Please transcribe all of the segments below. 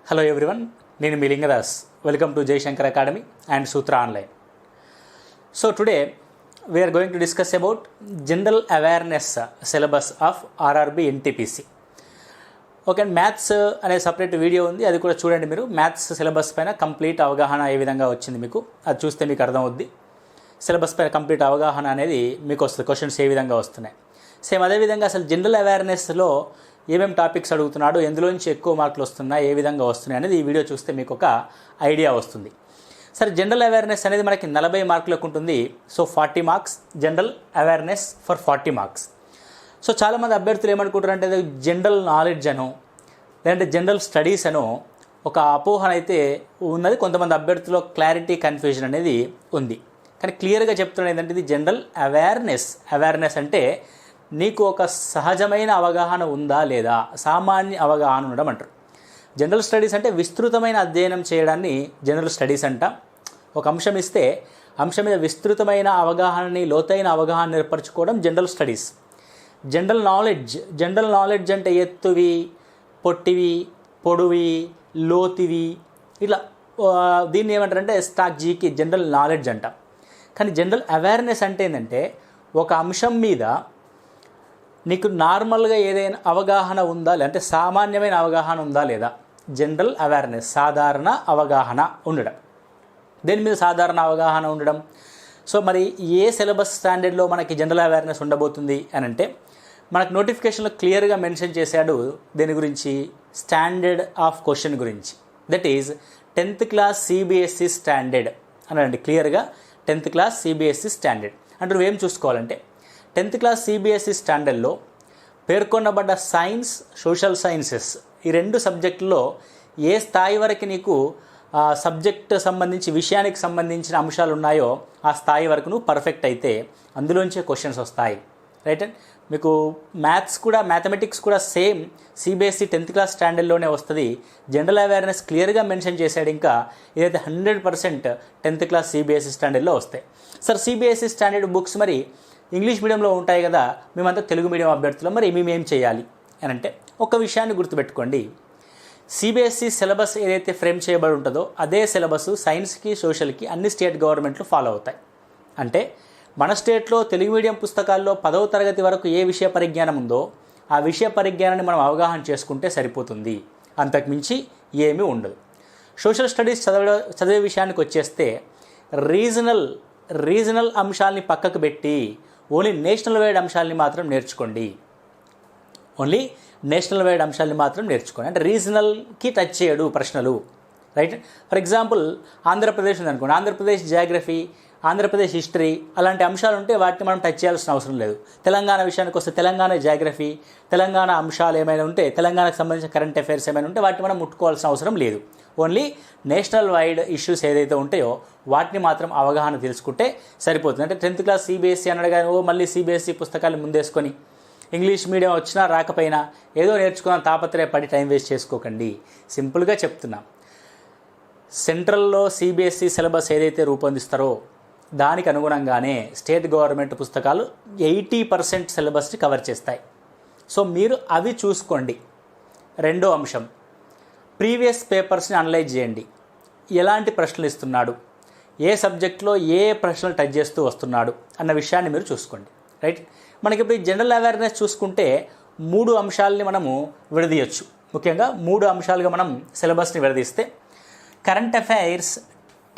Hello everyone, నేను మీ Lingadas. Welcome to Jayashankar Academy and Sutra Online. So today we are going to discuss about general awareness syllabus of RRB NTPC. Okay, maths అనే separate video ఉంది, అది కూడా చూడండి. మీరు maths syllabus పైన complete అవగాహన ఏ విధంగా వచ్చింది మీకు అది చూస్తే మీకు అర్థమవుద్ది. సిలబస్ పైన కంప్లీట్ అవగాహన అనేది మీకు వస్తుంది, క్వశ్చన్స్ ఏ విధంగా వస్తున్నాయి. సేమ్ అదేవిధంగా అసలు జనరల్ అవేర్నెస్లో ఏమేమి టాపిక్స్ అడుగుతున్నాడు, ఎందులోంచి ఎక్కువ మార్కులు వస్తున్నాయి, ఏ విధంగా వస్తున్నాయి అనేది ఈ వీడియో చూస్తే మీకు ఒక ఐడియా వస్తుంది. సరే, జనరల్ అవేర్నెస్ అనేది మనకి 40 మార్కులకు ఉంటుంది. So 40 marks general awareness for 40 marks. So చాలామంది అభ్యర్థులు ఏమనుకుంటారంటే అది జనరల్ నాలెడ్జ్ అనో లేదంటే జనరల్ స్టడీస్ అనో ఒక అపోహన అయితే ఉన్నది. కొంతమంది అభ్యర్థుల్లో క్లారిటీ కన్ఫ్యూజన్ అనేది ఉంది. కానీ క్లియర్గా చెప్తున్నది ఏంటంటే ఇది జనరల్ అవేర్నెస్. అవేర్నెస్ అంటే నీకు ఒక సహజమైన అవగాహన ఉందా లేదా, సామాన్య అవగాహన ఉండడం అంటారు. జనరల్ స్టడీస్ అంటే విస్తృతమైన అధ్యయనం చేయడాన్ని జనరల్ స్టడీస్ అంటాం. ఒక అంశం ఇస్తే అంశం మీద విస్తృతమైన అవగాహనని, లోతైన అవగాహన ఏర్పరచుకోవడం జనరల్ స్టడీస్. జనరల్ నాలెడ్జ్ అంటే ఎత్తువి, పొట్టివి, పొడువి, లోతువి, ఇట్లా దీన్ని ఏమంటారంటే స్టాక్ జీకి జనరల్ నాలెడ్జ్ అంటాం. కానీ జనరల్ అవేర్నెస్ అంటే ఏంటంటే ఒక అంశం మీద నీకు నార్మల్గా ఏదైనా అవగాహన ఉందా, లేదంటే సామాన్యమైన అవగాహన ఉందా లేదా. జనరల్ అవేర్నెస్ సాధారణ అవగాహన ఉండడం. దేని మీద సాధారణ అవగాహన ఉండడం. సో మరి ఏ సిలబస్ స్టాండర్డ్లో మనకి జనరల్ అవేర్నెస్ ఉండబోతుంది అని అంటే మనకు నోటిఫికేషన్లో క్లియర్గా మెన్షన్ చేశాడు దేని గురించి, స్టాండర్డ్ ఆఫ్ క్వశ్చన్ గురించి. That is 10th class CBSE standard అనండి. క్లియర్గా 10th క్లాస్ సిబిఎస్ఈ స్టాండర్డ్ అంటే నువ్వేం చూసుకోవాలంటే 10th క్లాస్ సిబిఎస్ఈ స్టాండర్డ్లో పేర్కొనబడ్డ సైన్స్, సోషల్ సైన్సెస్ ఈ 2 సబ్జెక్టుల్లో ఏ స్థాయి వరకు నీకు సబ్జెక్ట్ సంబంధించి విషయానికి సంబంధించిన అంశాలు ఉన్నాయో ఆ స్థాయి వరకు నువ్వు పర్ఫెక్ట్ అయితే అందులోంచే క్వశ్చన్స్ వస్తాయి. రైట్ అండ్ మీకు మ్యాథమెటిక్స్ కూడా సేమ్ సిబిఎస్ఈ 10th క్లాస్ స్టాండర్డ్లోనే వస్తుంది. జనరల్ అవేర్నెస్ క్లియర్గా మెన్షన్ చేశాడు. ఇంకా ఇదైతే 100% 10th క్లాస్ సిబిఎస్ఈ స్టాండర్డ్లో వస్తాయి. సార్, సిబిఎస్ఈ స్టాండర్డ్ బుక్స్ మరి ఇంగ్లీష్ మీడియంలో ఉంటాయి కదా, మేమంతా తెలుగు మీడియం అభ్యర్థులు, మరి మేమేం చేయాలి అని అంటే ఒక విషయాన్ని గుర్తుపెట్టుకోండి. సిబిఎస్ఈ సిలబస్ ఏదైతే ఫ్రేమ్ చేయబడి ఉంటుందో అదే సిలబస్ సైన్స్కి, సోషల్కి అన్ని స్టేట్ గవర్నమెంట్లు ఫాలో అవుతాయి. అంటే మన స్టేట్లో తెలుగు మీడియం పుస్తకాల్లో 10వ తరగతి వరకు ఏ విషయ పరిజ్ఞానం ఉందో ఆ విషయ పరిజ్ఞానాన్ని మనం అవగాహన చేసుకుంటే సరిపోతుంది. అంతకుమించి ఏమీ ఉండదు. సోషల్ స్టడీస్ చదివే విషయానికి వచ్చేస్తే రీజనల్ అంశాలని పక్కకు పెట్టి ఓన్లీ నేషనల్ వైడ్ అంశాలని మాత్రం నేర్చుకోండి. అంటే రీజనల్కి టచ్ చేయడు ప్రశ్నలు. రైట్. ఫర్ ఎగ్జాంపుల్ ఆంధ్రప్రదేశ్ ఉందనుకోండి, ఆంధ్రప్రదేశ్ జాగ్రఫీ, ఆంధ్రప్రదేశ్ హిస్టరీ అలాంటి అంశాలు ఉంటే వాటిని మనం టచ్ చేయాల్సిన అవసరం లేదు. తెలంగాణ విషయానికి వస్తే తెలంగాణ జాగ్రఫీ, తెలంగాణ అంశాలు ఏమైనా ఉంటే, తెలంగాణకు సంబంధించిన కరెంట్ అఫైర్స్ ఏమైనా ఉంటే వాటిని మనం ముట్టుకోవాల్సిన అవసరం లేదు. ఓన్లీ నేషనల్ వైడ్ ఇష్యూస్ ఏదైతే ఉంటాయో వాటిని మాత్రం అవగాహన తెలుసుకుంటే సరిపోతుంది. అంటే 10th క్లాస్ సిబిఎస్ఈ అన్నాడు కానీ మళ్ళీ సిబిఎస్ఈ పుస్తకాలు ముందేసుకొని ఇంగ్లీష్ మీడియం వచ్చినా రాకపోయినా ఏదో నేర్చుకున్న తాపత్రయపడి టైం వేస్ట్ చేసుకోకండి. సింపుల్గా చెప్తున్నా, సెంట్రల్లో సిబిఎస్ఈ సిలబస్ ఏదైతే రూపొందిస్తారో దానికి అనుగుణంగానే స్టేట్ గవర్నమెంట్ పుస్తకాలు 80% సిలబస్ని కవర్ చేస్తాయి. సో మీరు అవి చూసుకోండి. రెండో అంశం, ప్రీవియస్ పేపర్స్ని అనలైజ్ చేయండి. ఎలాంటి ప్రశ్నలు ఇస్తున్నాడు, ఏ సబ్జెక్ట్లో ఏ ప్రశ్నలు టచ్ చేస్తూ వస్తున్నాడు అన్న విషయాన్ని మీరు చూసుకోండి. రైట్. మనకి ఇప్పుడు ఈ జనరల్ అవేర్నెస్ చూసుకుంటే 3 అంశాలని మనము విడదీయచ్చు. ముఖ్యంగా 3 అంశాలుగా మనం సిలబస్ని విడదీస్తే కరెంట్ అఫైర్స్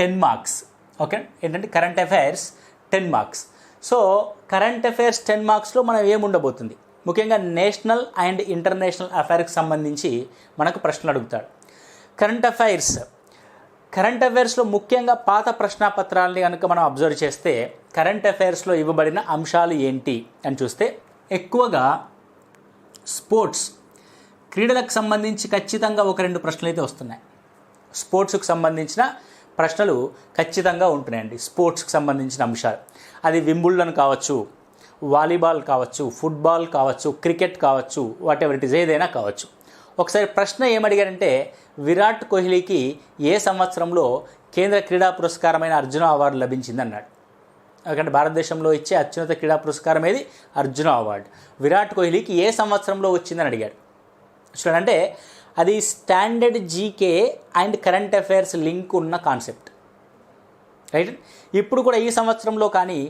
10 మార్క్స్. ఓకే, ఏంటంటే current affairs 10 marks. So current affairs 10 మార్క్స్లో మనం ఏముండబోతుంది, ముఖ్యంగా నేషనల్ అండ్ ఇంటర్నేషనల్ అఫైర్స్కి సంబంధించి మనకు ప్రశ్నలు అడుగుతాడు. కరెంట్ అఫైర్స్లో ముఖ్యంగా పాత ప్రశ్నాపత్రాలని కనుక మనం అబ్జర్వ్ చేస్తే కరెంట్ అఫైర్స్లో ఇవ్వబడిన అంశాలు ఏంటి అని చూస్తే ఎక్కువగా స్పోర్ట్స్, క్రీడలకు సంబంధించి ఖచ్చితంగా 1-2 ప్రశ్నలు అయితే వస్తున్నాయి. స్పోర్ట్స్కి సంబంధించిన ప్రశ్నలు ఖచ్చితంగా ఉంటున్నాయండి. స్పోర్ట్స్కి సంబంధించిన అంశాలు, అది వింబుల్డన్ కావచ్చు, వాలీబాల్ కావచ్చు, ఫుట్బాల్ కావచ్చు, క్రికెట్ కావచ్చు, వాట్ ఎవర్ ఇట్ ఈజ్, ఏదైనా కావచ్చు. ఒకసారి ప్రశ్న ఏమడిగారంటే విరాట్ కోహ్లీకి ఏ సంవత్సరంలో కేంద్ర క్రీడా పురస్కారమైన అర్జున అవార్డు లభించింది అన్నాడు. ఎందుకంటే భారతదేశంలో ఇచ్చే అత్యున్నత క్రీడా పురస్కారం ఏది, అర్జున అవార్డు. విరాట్ కోహ్లీకి ఏ సంవత్సరంలో వచ్చిందని అడిగాడు. చూడండి, అంటే అది standard GK and current affairs link ఉన్న కాన్సెప్ట్, రైట్. ఇప్పుడు కూడా ఈ సంవత్సరంలో కానీ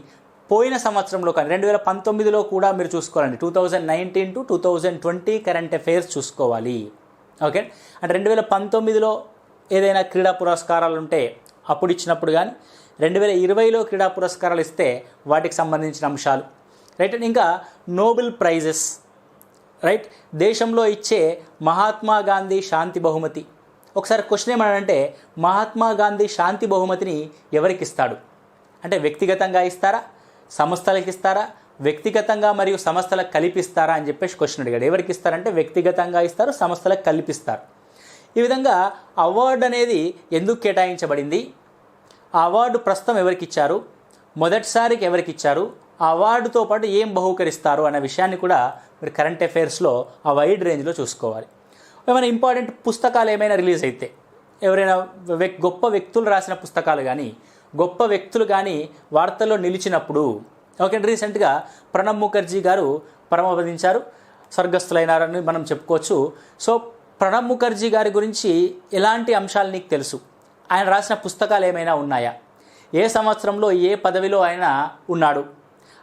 పోయిన సంవత్సరంలో కానీ 2019లో కూడా మీరు చూసుకోవాలండి. 2019 to 2020 కరెంట్ అఫైర్స్ చూసుకోవాలి. ఓకే, అంటే 2019లో ఏదైనా క్రీడా పురస్కారాలు ఉంటే అప్పుడు ఇచ్చినప్పుడు కానీ 2020లో క్రీడా పురస్కారాలు ఇస్తే వాటికి సంబంధించిన అంశాలు, రైట్. ఇంకా నోబెల్ ప్రైజెస్, రైట్. దేశంలో ఇచ్చే మహాత్మా గాంధీ శాంతి బహుమతి. ఒకసారి క్వశ్చన్ ఏమన్నాడంటే మహాత్మా గాంధీ శాంతి బహుమతిని ఎవరికి ఇస్తాడు అంటే వ్యక్తిగతంగా ఇస్తారా, సంస్థలకు ఇస్తారా, వ్యక్తిగతంగా మరియు సంస్థలకు కల్పిస్తారా అని చెప్పేసి క్వశ్చన్ అడిగాడు. ఎవరికి ఇస్తారంటే వ్యక్తిగతంగా ఇస్తారు, సంస్థలకు కల్పిస్తారు. ఈ విధంగా అవార్డు అనేది ఎందుకు కేటాయించబడింది, ఆ అవార్డు ప్రస్తుతం ఎవరికి ఇచ్చారు, మొదటిసారికి ఎవరికి ఇచ్చారు, ఆ అవార్డుతో పాటు ఏం బహుకరిస్తారు అనే విషయాన్ని కూడా మీరు కరెంట్ అఫైర్స్లో ఆ వైడ్ రేంజ్లో చూసుకోవాలి. ఏమైనా ఇంపార్టెంట్ పుస్తకాలు ఏమైనా రిలీజ్ అయితే, ఎవరైనా గొప్ప వ్యక్తులు రాసిన పుస్తకాలు కానీ గొప్ప వ్యక్తులు కానీ వార్తల్లో నిలిచినప్పుడు, ఓకే. రీసెంట్గా ప్రణబ్ ముఖర్జీ గారు పరమపదించారు, స్వర్గస్థులైనారని మనం చెప్పుకోవచ్చు. సో ప్రణబ్ ముఖర్జీ గారి గురించి ఎలాంటి అంశాలు నీకు తెలుసు, ఆయన రాసిన పుస్తకాలు ఏమైనా ఉన్నాయా, ఏ సంవత్సరంలో ఏ పదవిలో ఆయన ఉన్నాడు,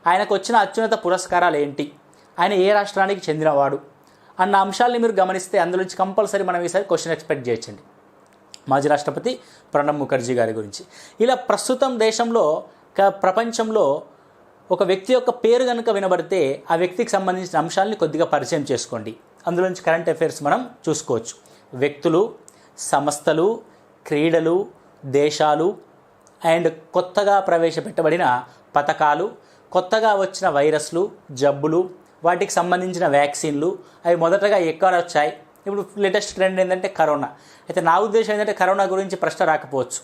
ఆయనకు వచ్చిన అత్యున్నత పురస్కారాలు ఏంటి, ఆయన ఏ రాష్ట్రానికి చెందినవాడు అన్న అంశాలని మీరు గమనిస్తే అందులో నుంచి కంపల్సరీ మనం ఈసారి క్వశ్చన్ ఎక్స్పెక్ట్ చేయొచ్చండి మాజీ రాష్ట్రపతి ప్రణబ్ ముఖర్జీ గారి గురించి. ఇలా ప్రస్తుతం దేశంలో ప్రపంచంలో ఒక వ్యక్తి యొక్క పేరు కనుక వినబడితే ఆ వ్యక్తికి సంబంధించిన అంశాలని కొద్దిగా పరిచయం చేసుకోండి. అందులో నుంచి కరెంట్ అఫైర్స్ మనం చూసుకోవచ్చు. వ్యక్తులు, సంస్థలు, క్రీడలు, దేశాలు అండ్ కొత్తగా ప్రవేశపెట్టబడిన పథకాలు, కొత్తగా వచ్చిన వైరస్లు, జబ్బులు, వాటికి సంబంధించిన వ్యాక్సిన్లు, అవి మొదటగా ఎక్కడ వచ్చాయి. ఇప్పుడు లేటెస్ట్ ట్రెండ్ ఏంటంటే కరోనా. అయితే నా ఉద్దేశం ఏంటంటే కరోనా గురించి ప్రశ్న రాకపోవచ్చు,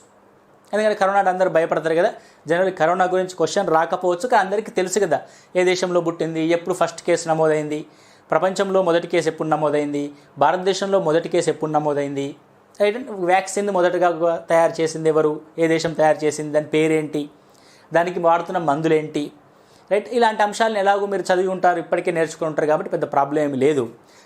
ఎందుకంటే కరోనా అందరూ భయపడతారు కదా. జనరల్ కరోనా గురించి క్వశ్చన్ రాకపోవచ్చు, కానీ అందరికీ తెలుసు కదా ఏ దేశంలో పుట్టింది, ఎప్పుడు ఫస్ట్ కేసు నమోదైంది, ప్రపంచంలో మొదటి కేసు ఎప్పుడు నమోదైంది, భారతదేశంలో మొదటి కేసు ఎప్పుడు నమోదైంది, రైట్. వ్యాక్సిన్ మొదటగా తయారు చేసింది ఎవరు, ఏ దేశం తయారు చేసింది, దాని పేరేంటి, దానికి వాడుతున్న మందులేంటి, రైట్. ఇలాంటి అంశాలను ఎలాగో మీరు చదివి ఉంటారు, ఇప్పటికే నేర్చుకుని ఉంటారు కాబట్టి పెద్ద ప్రాబ్లం ఏమీ లేదు.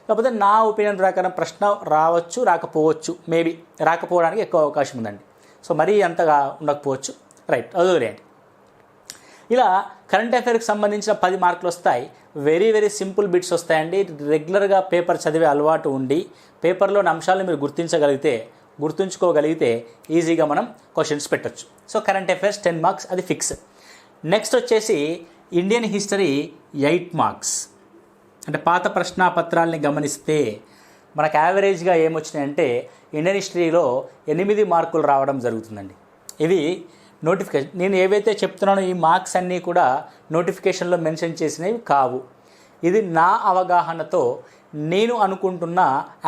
కాకపోతే నా ఒపీనియన్ ప్రకారం ప్రశ్న రావచ్చు, రాకపోవచ్చు, మేబీ రాకపోవడానికి ఎక్కువ అవకాశం ఉందండి. సో మరీ అంతగా ఉండకపోవచ్చు, రైట్. అదొరేంటి. ఇలా కరెంట్ అఫైర్కి సంబంధించిన 10 మార్కులు వస్తాయి. వెరీ వెరీ సింపుల్ బిట్స్ వస్తాయండి. రెగ్యులర్గా పేపర్ చదివే అలవాటు ఉండి పేపర్లోని అంశాలను మీరు గుర్తుంచుకోగలిగితే ఈజీగా మనం క్వశ్చన్స్ పెట్టచ్చు. సో కరెంట్ అఫైర్స్ 10 మార్క్స్, అది ఫిక్స్. నెక్స్ట్ వచ్చేసి ఇండియన్ హిస్టరీ 8 మార్క్స్. అంటే పాత ప్రశ్నాపత్రాలని గమనిస్తే మనకు యావరేజ్గా ఏమొచ్చినాయంటే ఇండియన్ హిస్టరీలో 8 మార్కులు రావడం జరుగుతుందండి. ఇవి నోటిఫికేషన్, నేను ఏవైతే చెప్తున్నానో ఈ మార్క్స్ అన్నీ కూడా నోటిఫికేషన్లో మెన్షన్ చేసినవి కావు. ఇది నా అవగాహనతో నేను అనుకుంటున్న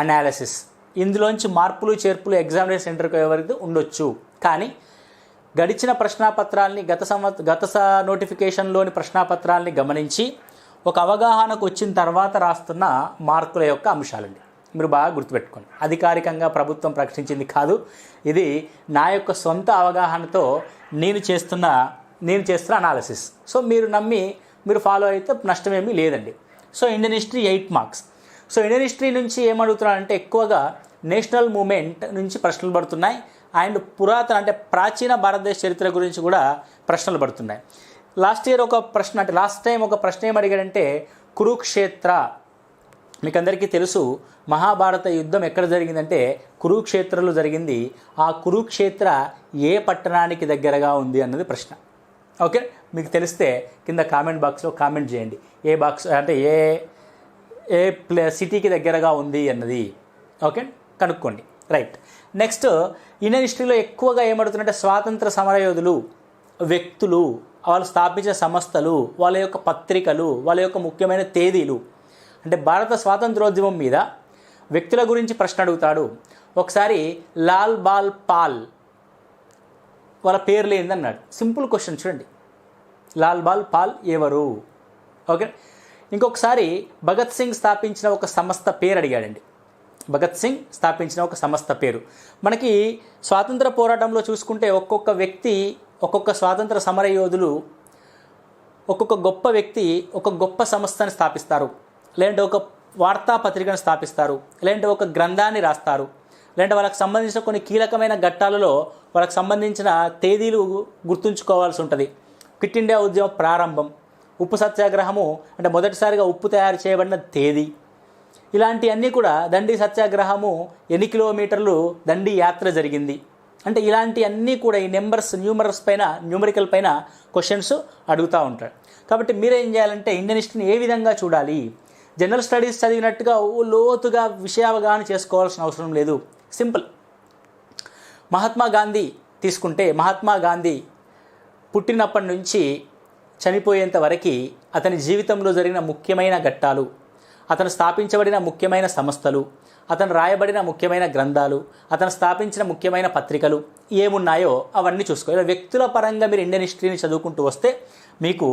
అనాలిసిస్. ఇందులోంచి మార్పులు చేర్పులు ఎగ్జామినేషన్ సెంటర్కి ఎవరికి ఉండొచ్చు, కానీ గడిచిన ప్రశ్నాపత్రాలని గత నోటిఫికేషన్లోని ప్రశ్నాపత్రాలని గమనించి ఒక అవగాహనకు వచ్చిన తర్వాత రాస్తున్న మార్కుల యొక్క అంశాలండి. మీరు బాగా గుర్తుపెట్టుకోండి. అధికారికంగా ప్రభుత్వం ప్రకటించింది కాదు, ఇది నా యొక్క సొంత అవగాహనతో నేను చేస్తున్న అనాలిసిస్. సో మీరు నమ్మి మీరు ఫాలో అయితే నష్టమేమీ లేదండి. So Indian history 8 marks. So Indian history నుంచి ఏమడుగుతున్నారంటే ఎక్కువగా నేషనల్ మూమెంట్ నుంచి ప్రశ్నలు పడుతున్నాయి అండ్ పురాతన అంటే ప్రాచీన భారతదేశ చరిత్ర గురించి కూడా ప్రశ్నలు పడుతున్నాయి. లాస్ట్ టైం ఒక ప్రశ్న ఏం అడిగాడంటే కురుక్షేత్ర. మీకు అందరికీ తెలుసు మహాభారత యుద్ధం ఎక్కడ జరిగిందంటే కురుక్షేత్రలో జరిగింది. ఆ కురుక్షేత్ర ఏ పట్టణానికి దగ్గరగా ఉంది అన్నది ప్రశ్న. ఓకే, మీకు తెలిస్తే కింద కామెంట్ బాక్స్లో కామెంట్ చేయండి. ఏ బాక్స్ అంటే ఏ సిటీకి దగ్గరగా ఉంది అన్నది. ఓకే, కనుక్కోండి, రైట్. నెక్స్ట్ ఇండియన్ హిస్టరీలో ఎక్కువగా ఏమడుతుందంటే స్వాతంత్ర సమరయోధులు, వ్యక్తులు, వాళ్ళు స్థాపించిన సంస్థలు, వాళ్ళ యొక్క పత్రికలు, వాళ్ళ యొక్క ముఖ్యమైన తేదీలు. అంటే భారత స్వాతంత్రోద్యమం మీద వ్యక్తుల గురించి ప్రశ్న అడుగుతాడు. ఒకసారి లాల్ బాల్ పాల్ వాళ్ళ పేర్లు ఏందన్నాడు. సింపుల్ క్వశ్చన్ చూడండి, లాల్ బాల్ పాల్ ఎవరు? ఓకే. ఇంకొకసారి భగత్ సింగ్ స్థాపించిన ఒక సంస్థ పేరు అడిగాడండి. భగత్ సింగ్ స్థాపించిన ఒక సంస్థ పేరు. మనకి స్వాతంత్ర పోరాటంలో చూసుకుంటే ఒక్కొక్క వ్యక్తి, ఒక్కొక్క స్వాతంత్ర సమరయోధులు, ఒక్కొక్క గొప్ప వ్యక్తి ఒక గొప్ప సంస్థని స్థాపిస్తారు, లేదంటే ఒక వార్తాపత్రికను స్థాపిస్తారు, లేదంటే ఒక గ్రంథాన్ని రాస్తారు, లేదంటే వాళ్ళకి సంబంధించిన కొన్ని కీలకమైన ఘట్టాలలో వాళ్ళకి సంబంధించిన తేదీలు గుర్తుంచుకోవాల్సి ఉంటుంది. క్విట్ ఇండియా ఉద్యమం ప్రారంభం, ఉప్పు సత్యాగ్రహము అంటే మొదటిసారిగా ఉప్పు తయారు చేయబడిన తేదీ, ఇలాంటివన్నీ కూడా దండి సత్యాగ్రహము ఎన్ని కిలోమీటర్లు దండి యాత్ర జరిగింది అంటే ఇలాంటివన్నీ కూడా ఈ న్యూమరస్ పైన న్యూమరికల్ పైన క్వశ్చన్స్ అడుగుతూ ఉంటాడు. కాబట్టి మీరేం చేయాలంటే ఇండియన్ హిస్టరీని ఏ విధంగా చూడాలి, జనరల్ స్టడీస్ చదివినట్టుగా లోతుగా విషయావగాహన చేసుకోవాల్సిన అవసరం లేదు. సింపుల్. మహాత్మా గాంధీ తీసుకుంటే మహాత్మా గాంధీ పుట్టినప్పటి నుంచి చనిపోయేంత వరకు అతని జీవితంలో జరిగిన ముఖ్యమైన ఘట్టాలు, అతను స్థాపించబడిన ముఖ్యమైన సంస్థలు, అతను రాయబడిన ముఖ్యమైన గ్రంథాలు, అతను స్థాపించిన ముఖ్యమైన పత్రికలు ఏమున్నాయో అవన్నీ చూసుకో. ఇలా వ్యక్తుల పరంగా మీరు ఇండియన్ హిస్టరీని చదువుకుంటూ వస్తే మీకు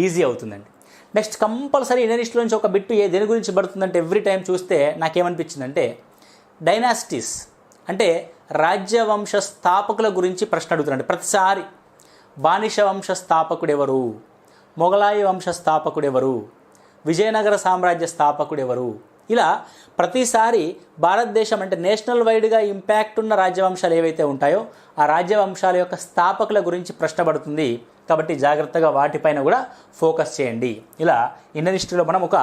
ఈజీ అవుతుందండి. నెక్స్ట్ కంపల్సరీ ఇండియన్ హిస్టరీ నుంచి ఒక బిట్టు దేని గురించి పడుతుందంటే ఎవ్రీ టైం చూస్తే నాకేమనిపించిందంటే డైనాసిటీస్ అంటే రాజ్యవంశ స్థాపకుల గురించి ప్రశ్న అడుగుతున్నాడు ప్రతిసారి. బానిస వంశ స్థాపకుడెవరు, మొఘలాయి వంశ స్థాపకుడెవరు, విజయనగర సామ్రాజ్య స్థాపకుడెవరు, ఇలా ప్రతిసారి భారతదేశం అంటే నేషనల్ వైడ్గా ఇంపాక్ట్ ఉన్న రాజ్యవంశాలు ఏవైతే ఉంటాయో ఆ రాజ్యవంశాల యొక్క స్థాపకుల గురించి ప్రశ్న పడుతుంది. కాబట్టి జాగ్రత్తగా వాటిపైన కూడా ఫోకస్ చేయండి. ఇలా ఇండియన్ హిస్టరీలో మనం ఒక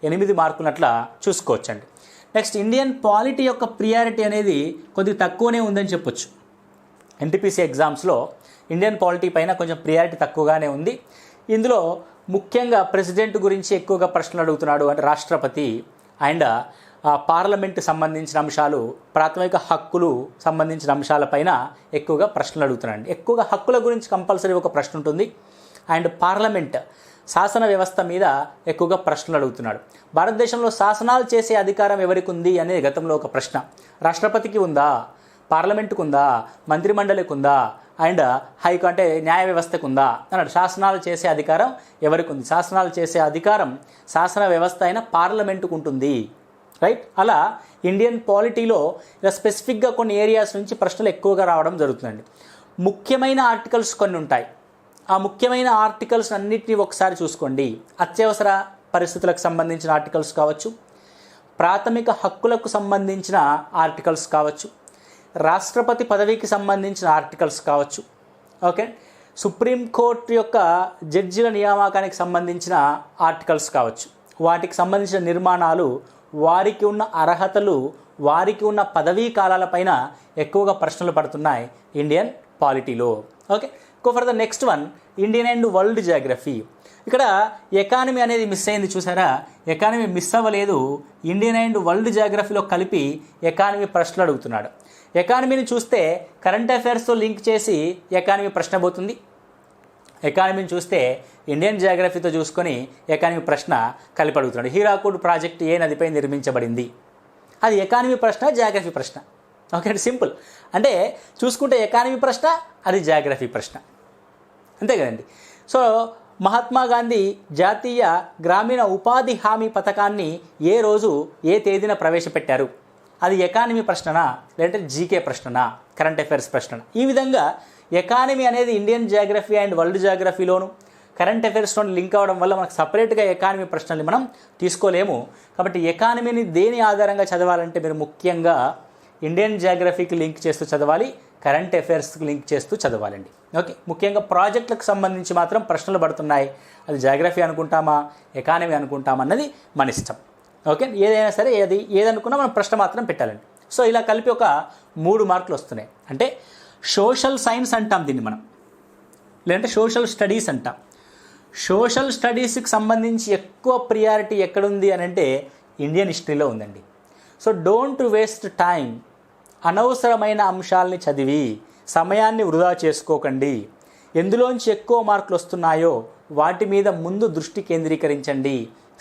8 మార్కులట్లా చూసుకోవచ్చండి. నెక్స్ట్ ఇండియన్ పాలిటీ యొక్క ప్రియారిటీ అనేది కొద్దిగా తక్కువనే ఉందని చెప్పొచ్చు. ఎన్టీపీసీ ఎగ్జామ్స్లో ఇండియన్ పాలిటీ పైన కొంచెం ప్రియారిటీ తక్కువగానే ఉంది. ఇందులో ముఖ్యంగా ప్రెసిడెంట్ గురించి ఎక్కువగా ప్రశ్నలు అడుగుతున్నాడు, అంటే రాష్ట్రపతి అండ్ పార్లమెంటు సంబంధించిన అంశాలు, ప్రాథమిక హక్కులు సంబంధించిన అంశాలపైన ఎక్కువగా ప్రశ్నలు అడుగుతున్నాడు. ఎక్కువగా హక్కుల గురించి కంపల్సరీ ఒక ప్రశ్న ఉంటుంది అండ్ పార్లమెంట్ శాసన వ్యవస్థ మీద ఎక్కువగా ప్రశ్నలు అడుగుతున్నాడు. భారతదేశంలో శాసనాలు చేసే అధికారం ఎవరికి ఉంది అనేది గతంలో ఒక ప్రశ్న. రాష్ట్రపతికి ఉందా, పార్లమెంటుకు ఉందా, మంత్రిమండలికి ఉందా అండ్ హైకోర్టు అంటే న్యాయ వ్యవస్థకు ఉందా అన్నాడు. శాసనాలు చేసే అధికారం ఎవరికి ఉంది? శాసనాలు చేసే అధికారం శాసన వ్యవస్థ అయిన పార్లమెంటుకు ఉంటుంది, రైట్. అలా ఇండియన్ పాలిటీలో ఇలా స్పెసిఫిక్గా కొన్ని ఏరియాస్ నుంచి ప్రశ్నలు ఎక్కువగా రావడం జరుగుతుందండి. ముఖ్యమైన ఆర్టికల్స్ కొన్ని ఉంటాయి. ఆ ముఖ్యమైన ఆర్టికల్స్ అన్నిటినీ ఒకసారి చూసుకోండి. అత్యవసర పరిస్థితులకు సంబంధించిన ఆర్టికల్స్ కావచ్చు, ప్రాథమిక హక్కులకు సంబంధించిన ఆర్టికల్స్ కావచ్చు, రాష్ట్రపతి పదవికి సంబంధించిన ఆర్టికల్స్ కావచ్చు, ఓకే, సుప్రీంకోర్టు యొక్క జడ్జిల నియామకానికి సంబంధించిన ఆర్టికల్స్ కావచ్చు, వాటికి సంబంధించిన నిర్మాణాలు, వారికి ఉన్న అర్హతలు, వారికి ఉన్న పదవీ కాలాలపైన ఎక్కువగా ప్రశ్నలు పడుతున్నాయి ఇండియన్ పాలిటీలో. Okay, go for the next one, Indian and world geography. ఇక్కడ ఎకానమీ అనేది మిస్ అయింది చూసారా, ఎకానమీ మిస్ అవ్వలేదు. ఇండియన్ అండ్ వరల్డ్ జియోగ్రఫీలో కలిపి ఎకానమీ ప్రశ్నలు అడుగుతున్నాడు. ఎకానమీని చూస్తే కరెంట్ అఫైర్స్తో లింక్ చేసి ఎకానమీ ప్రశ్న పోతుంది. ఎకానమీని చూస్తే ఇండియన్ జియోగ్రఫీతో చూసుకొని ఎకానమీ ప్రశ్న కలిపి అడుగుతున్నాడు. హీరాకుడ్ ప్రాజెక్ట్ ఏ నదిపై నిర్మించబడింది? అది ఎకానమీ ప్రశ్న, జియోగ్రఫీ ప్రశ్న. Okay, simple. అంటే చూసుకుంటే ఎకానమీ ప్రశ్న, అది జియోగ్రఫీ ప్రశ్న, అంతే కదండి. సో మహాత్మా గాంధీ జాతీయ గ్రామీణ ఉపాధి హామీ పథకాన్ని ఏ రోజు ఏ తేదీన ప్రవేశపెట్టారు? అది ఎకానమీ ప్రశ్ననా లేదంటే జీకే ప్రశ్ననా, కరెంట్ అఫైర్స్ ప్రశ్ననా? ఈ విధంగా ఎకానమీ అనేది ఇండియన్ జియోగ్రఫీ అండ్ వరల్డ్ జియోగ్రఫీలోను కరెంట్ అఫైర్స్తో లింక్ అవ్వడం వల్ల మనకు సపరేట్గా ఎకానమీ ప్రశ్నల్ని మనం తీసుకోలేము. కాబట్టి ఎకానమీని దేని ఆధారంగా చదవాలంటే మీరు ముఖ్యంగా ఇండియన్ జియోగ్రఫీకి లింక్ చేస్తూ చదవాలి, కరెంట్ అఫైర్స్కి లింక్ చేస్తూ చదవాలండి. ఓకే, ముఖ్యంగా ప్రాజెక్టులకు సంబంధించి మాత్రం ప్రశ్నలు పడుతున్నాయి. అది జియోగ్రఫీ అనుకుంటామా, ఎకానమీ అనుకుంటామా అన్నది మన ఇష్టం. ఓకే, ఏదైనా సరే ఏదనుకున్నా మనం ప్రశ్న మాత్రం పెట్టాలండి. సో ఇలా కలిపి ఒక 3 మార్కులు వస్తున్నాయి. అంటే సోషల్ సైన్స్ అంటాం దీన్ని మనం, లేదంటే సోషల్ స్టడీస్ అంటాం. సోషల్ స్టడీస్కి సంబంధించి ఎక్కువ ప్రియారిటీ ఎక్కడుంది అని అంటే ఇండియన్ హిస్టరీలో ఉందండి. So don't waste time. అనవసరమైన అంశాలని చదివి సమయాన్ని వృధా చేసుకోకండి. ఎందులోంచి ఎక్కువ మార్కులు వస్తున్నాయో వాటి మీద ముందు దృష్టి కేంద్రీకరించండి,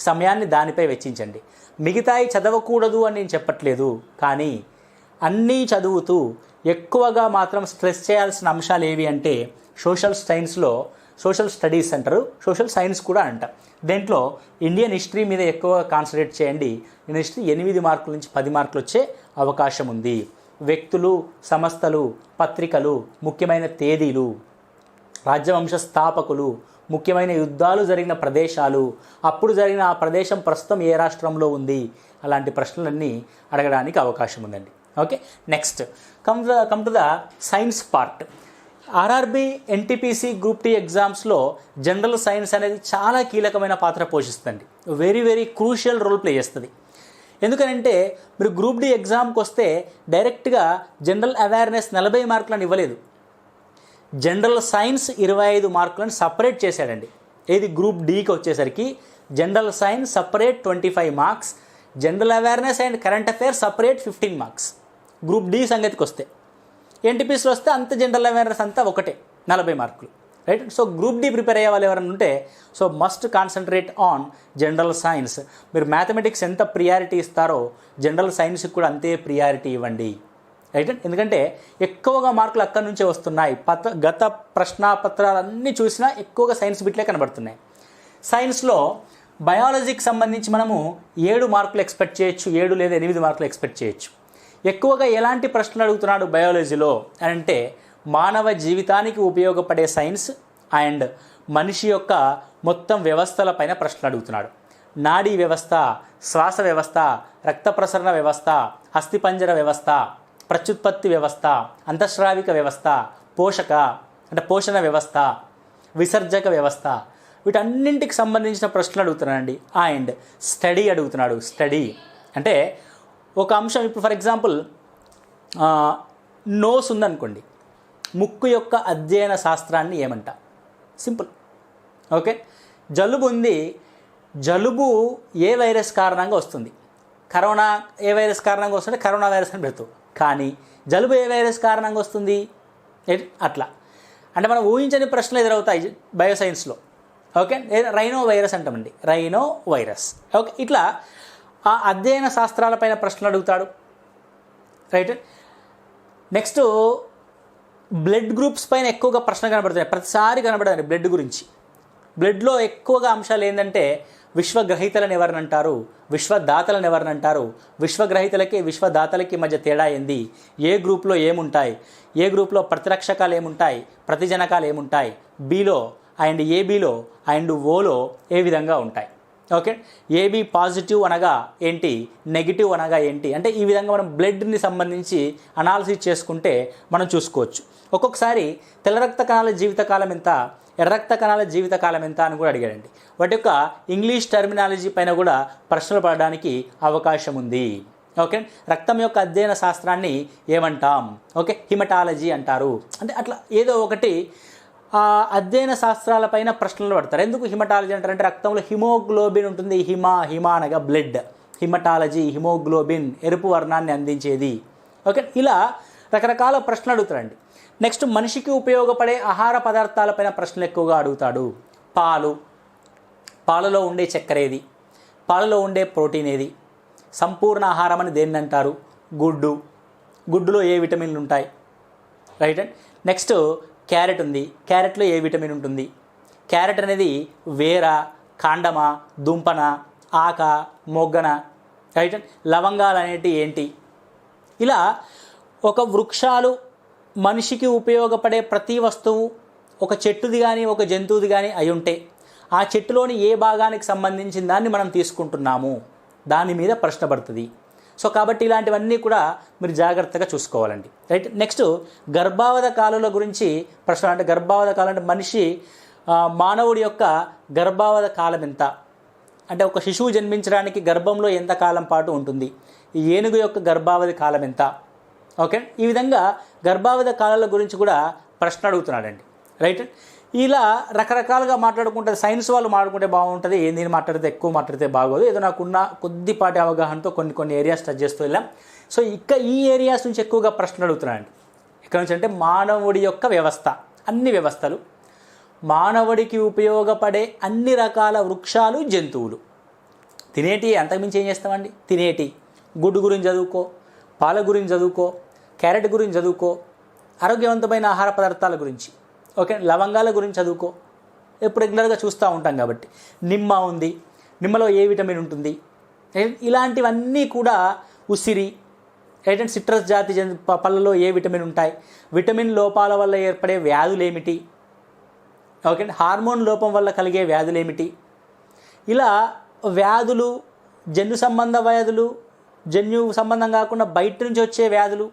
సమయాన్ని దానిపై వెచ్చించండి. మిగతాయి చదవకూడదు అని నేను చెప్పట్లేదు, కానీ అన్నీ చదువుతూ ఎక్కువగా మాత్రం స్ట్రెస్ చేయాల్సిన అంశాలు ఏవి అంటే సోషల్ సైన్స్లో సోషల్ స్టడీస్ అంటారు, సోషల్ సైన్స్ కూడా అంటారు. దీంట్లో ఇండియన్ హిస్టరీ మీద ఎక్కువగా కాన్సన్ట్రేట్ చేయండి. ఇండియన్ హిస్టరీ 8 మార్కుల నుంచి 10 మార్కులు వచ్చే అవకాశం ఉంది. వ్యక్తులు, సంస్థలు, పత్రికలు, ముఖ్యమైన తేదీలు, రాజ్యవంశ స్థాపకులు, ముఖ్యమైన యుద్ధాలు జరిగిన ప్రదేశాలు, అప్పుడు జరిగిన ఆ ప్రదేశం ప్రస్తుతం ఏ రాష్ట్రంలో ఉంది, అలాంటి ప్రశ్నలన్నీ అడగడానికి అవకాశం ఉందండి. Okay, next come to the science part. RRB NTPC group T ఎగ్జామ్స్లో జనరల్ సైన్స్ అనేది చాలా కీలకమైన పాత్ర పోషిస్తుంది. Very very crucial role play చేస్తుంది. ఎందుకనంటే మీరు గ్రూప్ డి ఎగ్జామ్కి వస్తే డైరెక్ట్గా జనరల్ అవేర్నెస్ 40 మార్కులను ఇవ్వలేదు. జనరల్ సైన్స్ 25 మార్కులను సపరేట్ చేశాడండి. ఏది గ్రూప్ డీకి వచ్చేసరికి general science separate 25 marks, general awareness and current affairs separate 15 marks. Group D సంగతికి వస్తే ఎన్టీపీసీలో వస్తే అంత జనరల్ అవేర్నెస్ అంతా ఒకటే 40 మార్కులు, right. So group D prepare అయ్యే వాళ్ళు ఎవరైనా ఉంటే so must concentrate on general science. మీరు మ్యాథమెటిక్స్ ఎంత ప్రియారిటీ ఇస్తారో జనరల్ సైన్స్కి కూడా అంతే ప్రియారిటీ ఇవ్వండి, రైట్. ఎందుకంటే ఎక్కువగా మార్కులు అక్కడి నుంచే వస్తున్నాయి. గత ప్రశ్నాపత్రాలన్నీ చూసినా ఎక్కువగా సైన్స్ బిట్లే కనబడుతున్నాయి. సైన్స్లో బయాలజీకి సంబంధించి మనము 7 మార్కులు ఎక్స్పెక్ట్ చేయొచ్చు, 7 లేదా 8 మార్కులు ఎక్స్పెక్ట్ చేయొచ్చు. ఎక్కువగా ఎలాంటి ప్రశ్నలు అడుగుతున్నాడు బయాలజీలో అంటే మానవ జీవితానికి ఉపయోగపడే సైన్స్ అండ్ మనిషి యొక్క మొత్తం వ్యవస్థలపైన ప్రశ్నలు అడుగుతున్నాడు. నాడీ వ్యవస్థ, శ్వాస వ్యవస్థ, రక్త ప్రసరణ వ్యవస్థ, అస్థిపంజర వ్యవస్థ, ప్రత్యుత్పత్తి వ్యవస్థ, అంతఃస్రావిక వ్యవస్థ, పోషణ వ్యవస్థ, విసర్జక వ్యవస్థ, వీటన్నింటికి సంబంధించిన ప్రశ్నలు అడుగుతున్నాడండి. అండ్ స్టడీ అడుగుతున్నాడు. స్టడీ అంటే ఒక అంశం, ఇప్పుడు ఫర్ ఎగ్జాంపుల్ నోస్ ఉందనుకోండి, ముక్కు యొక్క అధ్యయన శాస్త్రాన్ని ఏమంటా? సింపుల్. ఓకే, జలుబు ఉంది, జలుబు ఏ వైరస్ కారణంగా వస్తుంది? కరోనా ఏ వైరస్ కారణంగా వస్తుంటే కరోనా వైరస్ అని పెడతాం. కానీ జలుబు ఏ వైరస్ కారణంగా వస్తుంది? అట్లా అంటే మనం ఊహించని ప్రశ్నలు ఎదురవుతాయి బయోసైన్స్లో. ఓకే, రైనో వైరస్ అంటామండి, రైనో వైరస్. ఓకే, ఇట్లా ఆ అధ్యయన శాస్త్రాలపైన ప్రశ్నలు అడుగుతాడు, రైట్. నెక్స్ట్ బ్లడ్ గ్రూప్స్ పైన ఎక్కువగా ప్రశ్న కనబడుతున్నాయి, ప్రతిసారి కనబడదండి బ్లడ్ గురించి. బ్లడ్లో ఎక్కువగా అంశాలు ఏంటంటే విశ్వగ్రహీతలను ఎవరిని అంటారు, విశ్వదాతలను ఎవరిని అంటారు, విశ్వగ్రహీతలకి విశ్వదాతలకి మధ్య తేడా ఏంది, ఏ గ్రూప్లో ఏముంటాయి, ఏ గ్రూప్లో ప్రతిరక్షకాలు ఏముంటాయి, ప్రతిజనకాలు ఏముంటాయి, బిలో అండ్ ఏబిలో అండ్ ఓలో ఏ విధంగా ఉంటాయి. ఓకే, ఏబి పాజిటివ్ అనగా ఏంటి, నెగిటివ్ అనగా ఏంటి అంటే ఈ విధంగా మనం బ్లడ్ని సంబంధించి అనాలిసిస్ చేసుకుంటే మనం చూసుకోవచ్చు. ఒక్కొక్కసారి తెల్ల రక్త కణాల జీవితకాలం ఎంత, ఎర్ర రక్త కణాల జీవితకాలం ఎంత అని కూడా అడిగాడండి. వాటి యొక్క ఇంగ్లీష్ టర్మినాలజీ పైన కూడా ప్రశ్నలు పడడానికి అవకాశం ఉంది. ఓకే, రక్తం యొక్క అధ్యయన శాస్త్రాన్ని ఏమంటాం? ఓకే, హిమటాలజీ అంటారు. అంటే అట్లా ఏదో ఒకటి ఆ అధ్యయన శాస్త్రాలపైన ప్రశ్నలు పడతారు. ఎందుకు హిమటాలజీ అంటారంటే రక్తంలో హిమోగ్లోబిన్ ఉంటుంది. హిమ అనగా బ్లడ్, హిమటాలజీ హిమోగ్లోబిన్ ఎరుపు వర్ణాన్ని అందించేది. ఓకే, ఇలా రకరకాల ప్రశ్నలు అడుగుతారండి. నెక్స్ట్ మనిషికి ఉపయోగపడే ఆహార పదార్థాలపైన ప్రశ్నలు ఎక్కువగా అడుగుతాడు. పాలలో ఉండే చక్కెర ఏది, పాలలో ఉండే ప్రోటీన్ ఏది, సంపూర్ణ ఆహారం అని దేన్ని అంటారు, గుడ్డులో ఏ విటమిన్లు ఉంటాయి, రైట్. అండ్ నెక్స్ట్ క్యారెట్ ఉంది, క్యారెట్లో ఏ విటమిన్ ఉంటుంది, క్యారెట్ అనేది వేర, కాండమా, దుంపన, ఆక, మొగ్గన, రైట్. లవంగాలు అనేటివి ఏంటి? ఇలా ఒక వృక్షాలు మనిషికి ఉపయోగపడే ప్రతి వస్తువు ఒక చెట్టుది కానీ ఒక జంతువుది కానీ అయి ఉంటే ఆ చెట్టులోని ఏ భాగానికి సంబంధించిన దాన్ని మనం తీసుకుంటున్నాము దాని మీద ప్రశ్న పడుతుంది. సో కాబట్టి ఇలాంటివన్నీ కూడా మీరు జాగ్రత్తగా చూసుకోవాలండి, రైట్. నెక్స్ట్ గర్భావధ కాలాల గురించి ప్రశ్న. అంటే గర్భావధ కాలం అంటే మనిషి మానవుడి యొక్క గర్భావధ కాలం ఎంత అంటే ఒక శిశువు జన్మించడానికి గర్భంలో ఎంత కాలం పాటు ఉంటుంది, ఈ ఏనుగు యొక్క గర్భావధి కాలం ఎంత. ఓకే, ఈ విధంగా గర్భావధ కాలాల గురించి కూడా ప్రశ్న అడుగుతున్నాడండి, రైట్. ఇలా రకరకాలుగా మాట్లాడుకుంటే సైన్స్ వాళ్ళు మాట్లాడుకుంటే బాగుంటుంది, నేను మాట్లాడితే ఎక్కువ మాట్లాడితే బాగోదు. ఏదో నాకున్న కొద్దిపాటి అవగాహనతో కొన్ని ఏరియాస్ టచ్ చేస్తూ వెళ్ళాం. సో ఈ ఏరియాస్ నుంచి ఎక్కువగా ప్రశ్నలు అడుగుతున్నానండి. ఇక్కడ నుంచి అంటే మానవుడి యొక్క వ్యవస్థ, అన్ని వ్యవస్థలు, మానవుడికి ఉపయోగపడే అన్ని రకాల వృక్షాలు, జంతువులు, తినేటి అంతకుమించి ఏం చేస్తామండి, తినేటి గుడ్డు గురించి చదువుకో, పాల గురించి చదువుకో, క్యారెట్ గురించి చదువుకో, ఆరోగ్యవంతమైన ఆహార పదార్థాల గురించి, ఓకే, లవంగాల గురించి చదువుకో, ఎప్పుడు రెగ్యులర్గా చూస్తూ ఉంటాం కాబట్టి. నిమ్మ ఉంది, నిమ్మలో ఏ విటమిన్ ఉంటుంది, ఇలాంటివన్నీ కూడా ఉసిరి, రైట్. అండ్ సిట్రస్ జాతి పళ్ళలో ఏ విటమిన్ ఉంటాయి, విటమిన్ లోపాల వల్ల ఏర్పడే వ్యాధులు ఏమిటి, ఓకే, హార్మోన్ లోపం వల్ల కలిగే వ్యాధులు ఏమిటి, ఇలా వ్యాధులు, జన్యు సంబంధ వ్యాధులు, జన్యు సంబంధం కాకుండా బయట నుంచి వచ్చే వ్యాధులు,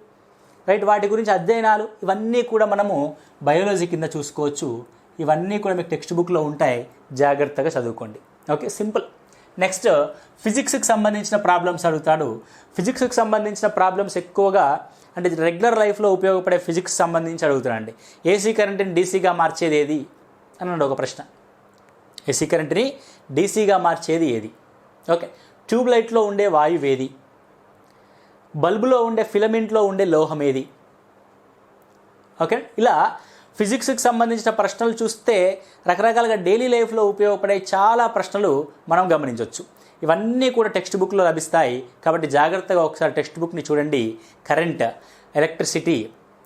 రైట్, వాటి గురించి అధ్యయనాలు, ఇవన్నీ కూడా మనము బయాలజీ కింద చూసుకోవచ్చు. ఇవన్నీ కూడా మీకు టెక్స్ట్ బుక్లో ఉంటాయి, జాగ్రత్తగా చదువుకోండి. Okay, simple. నెక్స్ట్ ఫిజిక్స్కి సంబంధించిన ప్రాబ్లమ్స్ అడుగుతాడు. ఫిజిక్స్కి సంబంధించిన ప్రాబ్లమ్స్ ఎక్కువగా అంటే రెగ్యులర్ లైఫ్లో ఉపయోగపడే ఫిజిక్స్ సంబంధించి అడుగుతాడండి. ఏసీ కరెంట్ని డీసీగా మార్చేది ఏది అన్నాడు ఒక ప్రశ్న. ఏసీ కరెంట్ని డీసీగా మార్చేది ఏది? ఓకే, ట్యూబ్ లైట్లో ఉండే వాయువు ఏది? బల్బులో ఉండే ఫిలమెంట్లో ఉండే లోహం ఏది? ఓకే, ఇలా ఫిజిక్స్కి సంబంధించిన ప్రశ్నలు చూస్తే రకరకాలుగా డైలీ లైఫ్లో ఉపయోగపడే చాలా ప్రశ్నలు మనం గమనించవచ్చు. ఇవన్నీ కూడా టెక్స్ట్ బుక్లో లభిస్తాయి, కాబట్టి జాగ్రత్తగా ఒకసారి టెక్స్ట్ బుక్ని చూడండి. కరెంట్, ఎలక్ట్రిసిటీ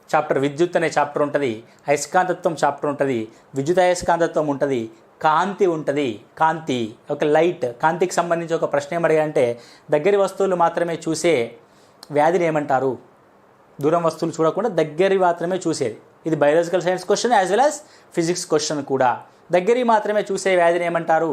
చాప్టర్, విద్యుత్ అనే చాప్టర్ ఉంటుంది, అయస్కాంతత్వం చాప్టర్ ఉంటుంది, విద్యుత్ అయస్కాంతత్వం ఉంటుంది, కాంతి ఉంటుంది. కాంతి, ఒక లైట్, కాంతికి సంబంధించి ఒక ప్రశ్న ఏమడిగారంటే దగ్గరి వస్తువులు మాత్రమే చూసే వ్యాధిని ఏమంటారు? దూరం వస్తువులు చూడకుండా దగ్గరి మాత్రమే చూసేది. ఇది biological science question as well as physics question కూడా. దగ్గరి మాత్రమే చూసే వ్యాధిని ఏమంటారు?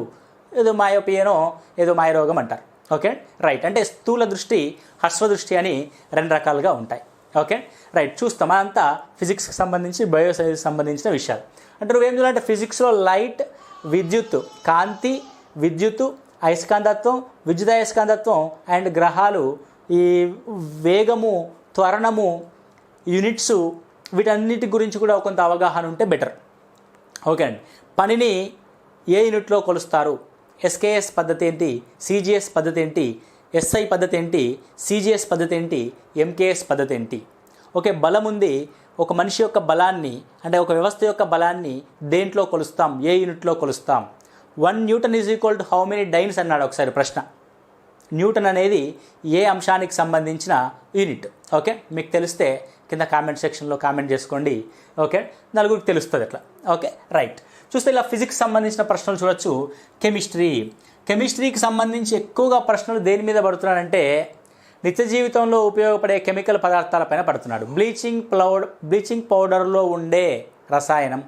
ఏదో మాయోపియనో ఏదో మాయరోగం అంటారు. Okay, right. అంటే స్థూల దృష్టి, హస్వ దృష్టి అని రెండు రకాలుగా ఉంటాయి. Okay, right. చూస్తాం అదంతా ఫిజిక్స్కి సంబంధించి, బయో సైన్స్కి సంబంధించిన విషయాలు. అంటే నువ్వేం చూడాలంటే ఫిజిక్స్లో లైట్, విద్యుత్, కాంతి, విద్యుత్తు, అయస్కాంతత్వం, విద్యుత్ అయస్కాంతత్వం అండ్ గ్రహాలు, ఈ వేగము, త్వరణము, యూనిట్సు, వీటన్నిటి గురించి కూడా కొంత అవగాహన ఉంటే బెటర్. ఓకే అండి. పనిని ఏ యూనిట్లో కొలుస్తారు? ఎస్కేఎస్ పద్ధతి ఏంటి? సిజిఎస్ పద్ధతి ఏంటి? ఎస్ఐ పద్ధతి ఏంటి? సిజిఎస్ పద్ధతి ఏంటి? ఎంకేఎస్ పద్ధతి ఏంటి? ఓకే, బలం ఉంది. ఒక మనిషి యొక్క బలాన్ని, అంటే ఒక వ్యవస్థ యొక్క బలాన్ని దేంట్లో కొలుస్తాం? ఏ యూనిట్లో కొలుస్తాం? 1 Newton is equal to how many dynes అన్నాడు ఒకసారి ప్రశ్న. న్యూటన్ అనేది ఏ అంశానికి సంబంధించిన యూనిట్? ఓకే, మీకు తెలిస్తే కింద కామెంట్ సెక్షన్లో కామెంట్ చేసుకోండి. ఓకే, నలుగురికి తెలుస్తుంది అట్లా. Okay, right. చూస్తే ఇలా ఫిజిక్స్ సంబంధించిన ప్రశ్నలు చూడొచ్చు. కెమిస్ట్రీకి సంబంధించి ఎక్కువగా ప్రశ్నలు దేని మీద పడుతున్నాడంటే నిత్య జీవితంలో ఉపయోగపడే కెమికల్ పదార్థాలపైన పడుతున్నాడు. బ్లీచింగ్ పౌడర్లో ఉండే రసాయనం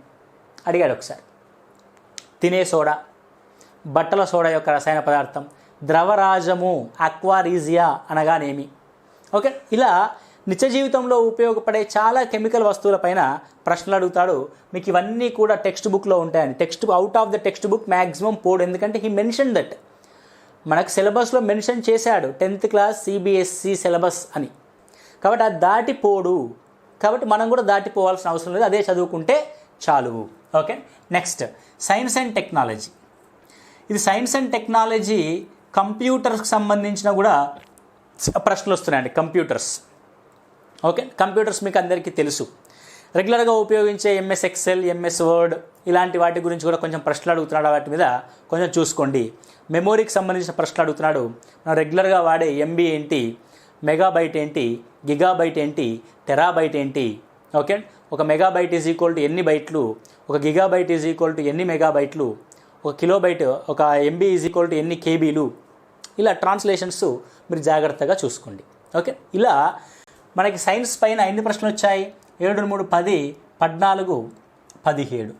అడిగాడు ఒకసారి. తినే సోడా, బట్టల సోడా యొక్క రసాయన పదార్థం, ద్రవరాజము, అక్వారీజియా అనగానేమి? ఓకే, ఇలా నిత్య జీవితంలో ఉపయోగపడే చాలా కెమికల్ వస్తువులపైన ప్రశ్నలు అడుగుతాడు. మీకు ఇవన్నీ కూడా టెక్స్ట్ బుక్లో ఉంటాయండి. Out of the text book maximum పోడు, ఎందుకంటే హీ మెన్షన్ దట్. మనకు సిలబస్లో మెన్షన్ చేశాడు 10th క్లాస్ సిబిఎస్ఈ సిలబస్ అని, కాబట్టి అది దాటిపోడు. కాబట్టి మనం కూడా దాటిపోవాల్సిన అవసరం లేదు, అదే చదువుకుంటే చాలు. Okay, next science and technology. ఇది సైన్స్ అండ్ టెక్నాలజీ, కంప్యూటర్స్కి సంబంధించిన కూడా ప్రశ్నలు వస్తున్నాయండి. కంప్యూటర్స్, ఓకే, కంప్యూటర్స్ మీకు అందరికీ తెలుసు. రెగ్యులర్గా ఉపయోగించే ఎంఎస్ ఎక్సెల్, ఎంఎస్ వర్డ్ ఇలాంటి వాటి గురించి కూడా కొంచెం ప్రశ్నలు అడుగుతున్నాడు. వాటి మీద కొంచెం చూసుకోండి. మెమొరీకి సంబంధించిన ప్రశ్నలు అడుగుతున్నాడు. మనం రెగ్యులర్గా వాడే ఎంబీ ఏంటి, మెగాబైట్ ఏంటి, గిగాబైట్ ఏంటి, టెరాబైట్ ఏంటి? ఓకే, ఒక మెగాబైట్ ఈజ్ ఈక్వల్ టు ఎన్ని బైట్లు, ఒక గిగాబైట్ ఈజ్ ఈక్వల్ టు ఎన్ని మెగాబైట్లు, ఒక కిలోబైట్, ఒక ఎంబీ ఈజ్ ఈక్వల్ టు ఎన్ని కేబీలు? ఇలా ట్రాన్స్లేషన్స్ మీరు జాగ్రత్తగా చూసుకోండి. ఓకే, ఇలా మనకి సైన్స్ పైన ఎన్ని ప్రశ్నలు వచ్చాయి? 7, 3, 10, 14, 17.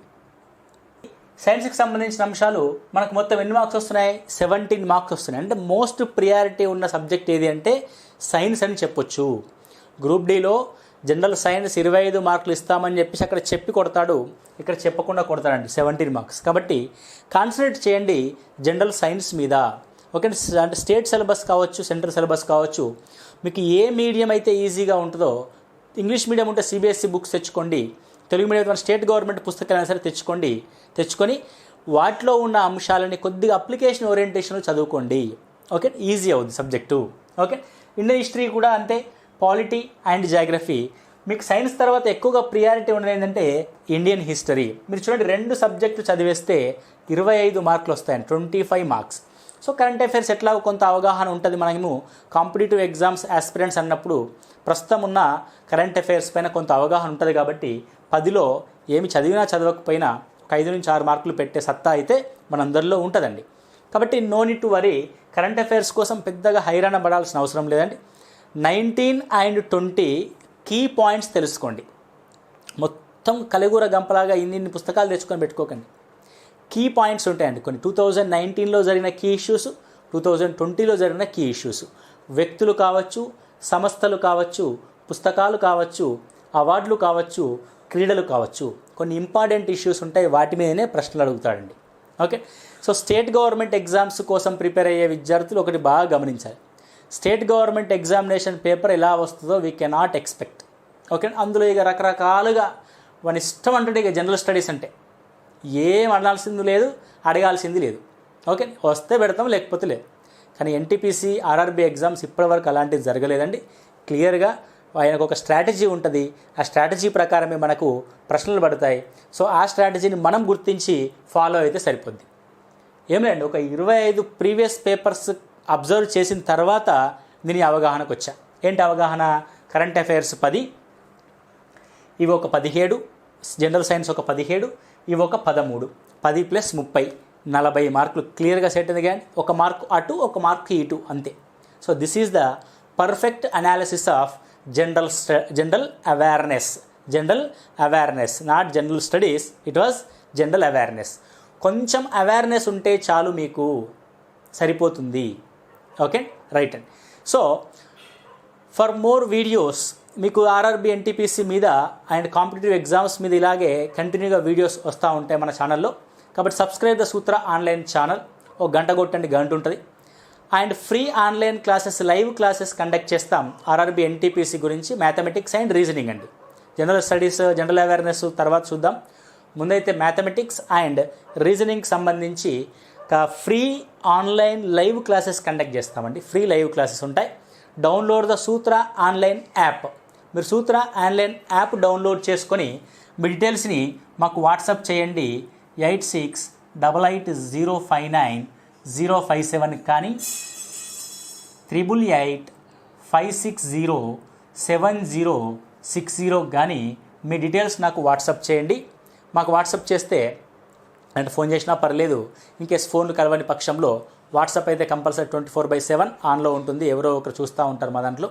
సైన్స్కి సంబంధించిన అంశాలు మనకు మొత్తం ఎన్ని మార్క్స్ వస్తున్నాయి? 17 మార్క్స్ వస్తున్నాయి. అంటే మోస్ట్ ప్రియారిటీ ఉన్న సబ్జెక్ట్ ఏది అంటే సైన్స్ అని చెప్పొచ్చు. గ్రూప్ డీలో జనరల్ సైన్స్ 25 మార్కులు ఇస్తామని చెప్పేసి అక్కడ చెప్పి కొడతాడు, ఇక్కడ చెప్పకుండా కొడతాడండి 17 మార్క్స్. కాబట్టి కాన్సన్ట్రేట్ చేయండి జనరల్ సైన్స్ మీద. ఓకే, అంటే స్టేట్ సిలబస్ కావచ్చు, సెంట్రల్ సిలబస్ కావచ్చు, మీకు ఏ మీడియం అయితే ఈజీగా ఉంటుందో, ఇంగ్లీష్ మీడియం ఉంటే సిబిఎస్ఈ బుక్స్ తెచ్చుకోండి, తెలుగు మీడియం స్టేట్ గవర్నమెంట్ పుస్తకాలైనా సరే తెచ్చుకొని వాటిలో ఉన్న అంశాలని కొద్దిగా అప్లికేషన్ ఓరియంటేషన్ చదువుకోండి. ఓకే, ఈజీ అవుతుంది సబ్జెక్టు. ఓకే, ఇండియన్ హిస్టరీ కూడా అంతే, పాలిటీ అండ్ జాగ్రఫీ. మీకు సైన్స్ తర్వాత ఎక్కువగా ప్రియారిటీ ఉండేది ఏంటంటే ఇండియన్ హిస్టరీ. మీరు చూడండి, 2 సబ్జెక్టులు చదివేస్తే 25 మార్కులు వస్తాయండి, 25 మార్క్స్. సో కరెంట్ అఫైర్స్ ఎట్లా కొంత అవగాహన ఉంటుంది. మనము కాంపిటేటివ్ ఎగ్జామ్స్ ఆస్పిరెంట్స్ అన్నప్పుడు ప్రస్తుతం ఉన్న కరెంట్ అఫైర్స్ పైన కొంత అవగాహన ఉంటుంది. కాబట్టి 10లో ఏమి చదివినా చదవకపోయినా ఒక 5 నుంచి 6 మార్కులు పెట్టే సత్తా అయితే మనందరిలో ఉంటుందండి. కాబట్టి no need to worry. Current affairs కోసం పెద్దగా హైరాణ పడాల్సిన అవసరం లేదండి. 19 and 20 కీ పాయింట్స్ తెలుసుకోండి. మొత్తం కలిగూర గంపలాగా ఇన్ని పుస్తకాలు తెచ్చుకొని పెట్టుకోకండి. కీ పాయింట్స్ ఉంటాయండి కొన్ని. 2019లో జరిగిన కీ ఇష్యూస్, 2020లో జరిగిన కీ ఇష్యూస్, వ్యక్తులు కావచ్చు, సంస్థలు కావచ్చు, పుస్తకాలు కావచ్చు, అవార్డులు కావచ్చు, క్రీడలు కావచ్చు, కొన్ని ఇంపార్టెంట్ ఇష్యూస్ ఉంటాయి, వాటి మీదనే ప్రశ్నలు అడుగుతాడండి. Okay, so state government exams కోసం ప్రిపేర్ అయ్యే విద్యార్థులు ఒకటి బాగా గమనించాలి. స్టేట్ గవర్నమెంట్ ఎగ్జామినేషన్ పేపర్ ఎలా వస్తుందో వీ కెనాట్ ఎక్స్పెక్ట్. ఓకే, అందులో ఇక రకరకాలుగా మన ఇష్టం అంటే ఇక జనరల్ స్టడీస్ అంటే ఏం అడగాల్సింది లేదు, అడగాల్సింది లేదు. ఓకే, వస్తే పెడతాం, లేకపోతే లేదు. కానీ ఎన్టీపీసీ ఆర్ఆర్బీ ఎగ్జామ్స్ ఇప్పటివరకు అలాంటివి జరగలేదండి. క్లియర్గా ఆయనకు ఒక స్ట్రాటజీ ఉంటుంది, ఆ స్ట్రాటజీ ప్రకారమే మనకు ప్రశ్నలు పడతాయి. సో ఆ స్ట్రాటజీని మనం గుర్తించి ఫాలో అయితే సరిపోద్ది. ఏం లేండి, ఒక 25 ప్రీవియస్ పేపర్స్ అబ్జర్వ్ చేసిన తర్వాత దీని అవగాహనకు వచ్చా. ఏంటి అవగాహన? కరెంట్ అఫైర్స్ 10, ఇవి ఒక 17, జనరల్ సైన్స్ ఒక 17, ఇవి ఒక 13, 10 + 30, 40 మార్కులు క్లియర్గా సెట్ అయింది. కానీ ఒక మార్కు అటు, ఒక మార్కు ఇటు అంతే. So this is the perfect analysis of general awareness, not general studies, it was general awareness. కొంచెం అవేర్నెస్ ఉంటే చాలు, మీకు సరిపోతుంది. ఓకే, రైట్ అండి. సో ఫర్ మోర్ వీడియోస్ మీకు ఆర్ఆర్బీ ఎన్టీపీసీ మీద అండ్ కాంపిటేటివ్ ఎగ్జామ్స్ మీద ఇలాగే కంటిన్యూగా వీడియోస్ వస్తూ ఉంటాయి మన ఛానల్లో. కాబట్టి subscribe the Sutra online channel. ఒక గంట కొట్టండి, గంట ఉంటుంది. And free online classes, live classes conduct చేస్తాం ఆర్ఆర్బీ ఎన్టీపీసీ గురించి, మ్యాథమెటిక్స్ అండ్ రీజనింగ్ అండి. జనరల్ స్టడీస్, జనరల్ అవేర్నెస్ తర్వాత చూద్దాం. ముందైతే మ్యాథమెటిక్స్ అండ్ రీజనింగ్కి సంబంధించి free online live classes conduct చేస్తామండి. ఫ్రీ లైవ్ క్లాసెస్ ఉంటాయి. Download the Sutra online app. మీరు సూత్ర ఆన్లైన్ యాప్ డౌన్లోడ్ చేసుకొని మీ డీటెయిల్స్ని మాకు వాట్సాప్ చేయండి. 8688059057 కానీ 8885607060 కానీ మీ డీటెయిల్స్ నాకు వాట్సాప్ చేయండి. మాకు వాట్సాప్ చేస్తే అంటే ఫోన్ చేసినా పర్లేదు. ఇన్కేస్ ఫోన్లు కలవని పక్షంలో వాట్సాప్ అయితే కంపల్సరీ 24/7 ఆన్లో ఉంటుంది. ఎవరో ఒకరు చూస్తూ ఉంటారు మా దాంట్లో.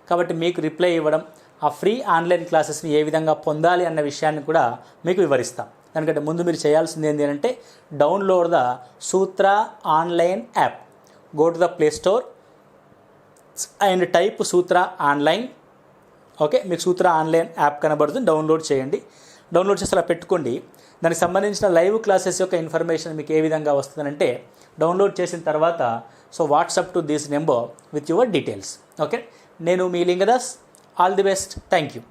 కాబట్టి మీకు రిప్లై ఇవ్వడం, ఆ ఫ్రీ ఆన్లైన్ క్లాసెస్ని ఏ విధంగా పొందాలి అన్న విషయాన్ని కూడా మీకు వివరిస్తాం. దానికంటే ముందు మీరు చేయాల్సింది ఏంటి అంటే download the Sutra online app. Go to the play store and type Sutra online. Okay, మీకు సూత్ర ఆన్లైన్ యాప్ కనబడుతుంది, డౌన్లోడ్ చేయండి. డౌన్లోడ్ చేసి అలా పెట్టుకోండి. దానికి సంబంధించిన లైవ్ క్లాసెస్ యొక్క ఇన్ఫర్మేషన్ మీకు ఏ విధంగా వస్తుందంటే డౌన్లోడ్ చేసిన తర్వాత so WhatsApp to this number with your details. Okay, నేను మీ Lingadas. All the best. Thank you.